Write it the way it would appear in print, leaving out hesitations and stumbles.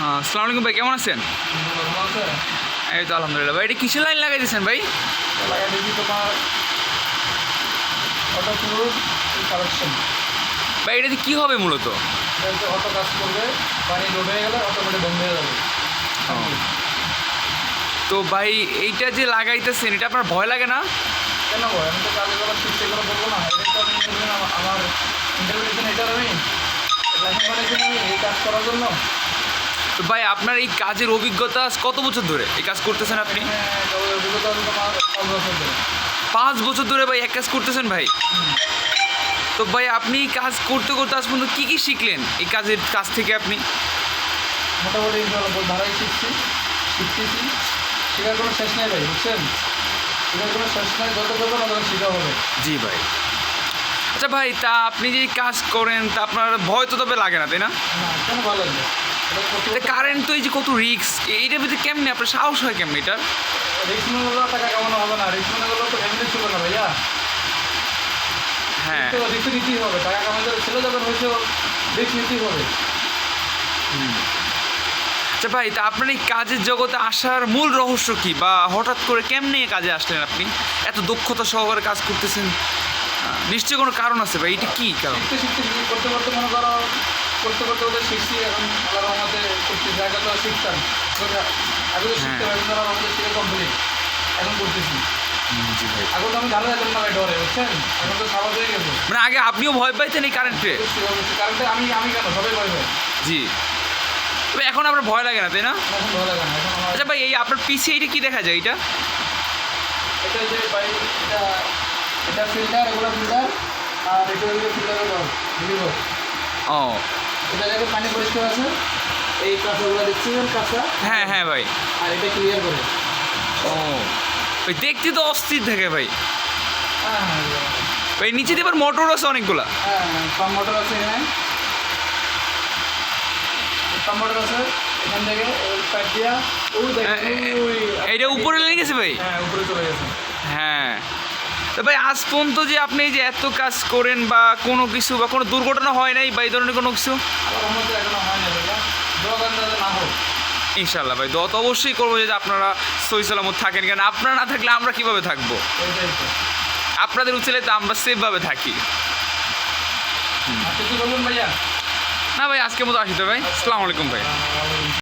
আসসালামু আলাইকুম ভাই, কেমন আছেন? এই তো আলহামদুলিল্লাহ। ভাই এটা কিসের লাইন লাগাই দিয়েছেন ভাই? লাগাই দিয়েছি তোমার অটো ফ্লুইড কালেকশন। ভাই এটাতে কী হবে মূলত? এটাতে অটো কাজ করবে, পানি লোড হয়ে গেলে অটোমেটিক বন্ধ হয়ে যাবে। তো ভাই এইটা যে লাগাইতেছেন এটা আপনার ভয় লাগে না? কেন ভয়? আমি তো কাজে যাবার ঠিক সেগুলো বলবো না। এটা তো আমি আমার ইন্টারভিউশন এটার আমি লাইসেন্স বানিয়েছি আমি এই কাজ করার জন্য। তো ভাই আপনার এই কাজের অভিজ্ঞতা কত বছর ধরে এই কাজ করতেছেন আপনি? অভিজ্ঞতা আমি তোমার 5 বছর ধরে। 5 বছর ধরে ভাই এক কাজ করতেছেন ভাই? তো ভাই আপনি কাজ করতে করতে আজ পর্যন্ত কী কী শিখলেন এই কাজের কাজ থেকে আপনি? মোটামুটি ইনশাআল্লাহ ধারাই শিখতেছি। শেখার কোনো শেষ নাই ভাই, বুঝছেন? শেখার কোনো শেষ নাই, যত করবো না তখন শেখা হবে। জি ভাই। আচ্ছা ভাই, তা আপনি যে কাজ করেন তা আপনার ভয় তো তবে লাগে না, তাই না? না, কেন ভালো লাগবে? কারেন্ট তো এই যে কত রিস্ক, এইটার ভিতরে কেমনে আপনার সাহস হয় কেমনে এটার? রিক্স মনে করলে টাকা কামানো হবে না। রিক্স মনে করলে তো ফ্যামিলি ছিল না ভাইয়া। হ্যাঁ। তো রিক্স নিতেই হবে। টাকা কামাতে ছেলে যখন হয়েছে রিক্স নিতেই হবে। আচ্ছা ভাই, তা আপনার এই কাজের জগতে আসার মূল রহস্য কি, বা হঠাৎ করে কেমনে এই কাজে আসলেন আপনি? এত দক্ষতা সহকারে কাজ করতেছেন, নিশ্চয়ই কোনো কারণ আছে ভাই। এটা কি কারণ? শিখতে করতে মনে করো করতে ওদের শিখছি। এখন আল্লাহর রহমতে করতেছি। আগে তো শিখতাম, আগে তো শিখতে হবে। আল্লাহর রহমতে শিখে কমপ্লিট এখন করতেছি। জি ভাই। আগে তো আমি ধারণা যেতাম না ভাই, ডরে, বুঝছেন? এখন তো স্বাভাবিক হয়ে গেছে। মানে আগে আপনিও ভয় পাইতেন এই কারেন্টে? কারণটা আমি কেন সবাই ভয় পাই। জি। তবে এখন আপনার ভয় লাগে না, তাই না? এখন ভয় লাগে না। এখন আমার আচ্ছা ভাই, এই আপনার পিছিয়ে এটা কি দেখা যায় এটা? এটা যে ভাই এটা ফিল্টার, এগুলো ফিল্টার, আর এটা হলো ফিল্টারের বল। ও এটা জায়গায় পানি পরিষ্কার আছে। এই কাঁচাগুলো দেখছিলেন, কাঁচা। হ্যাঁ হ্যাঁ ভাই। আর এটা ক্লিয়ার করে। ও ভাই, দেখতে তো অস্থির থাকে ভাই। হ্যাঁ হ্যাঁ ভাই নিচে দিয়ে আবার মোটর আছে অনেকগুলা। হ্যাঁ, পাম্প মোটর আছে এখানে। পাম্প মোটর আছে এখান থেকে পাইপ দিয়া ওই এইটা উপরে লেগে গেছে ভাই? হ্যাঁ, উপরে চলে গেছে। হ্যাঁ। তো ভাই আজ পর্যন্ত যে আপনি এই যে এত কাজ করেন বা কোনো কিছু বা কোনো দুর্ঘটনা হয় নাই বা এই ধরনের কোনো কিছু? আবার আমাদের এখনো হয় না দাদা। দোকান দাদা না হোক। ইনশাল্লাহ ভাই, দোয়া তো অবশ্যই করবো যে আপনারা সহি সালামত থাকেন, কেন আপনারা না থাকলে আমরা কীভাবে থাকবো? এইটাই তো। আপনাদের উচিলে তো আমরা সেফভাবে থাকি। আপনি কি বলবেন ভাইয়া? না ভাই, আজকের মতো আসি তো ভাই। আসসালামু আলাইকুম ভাই।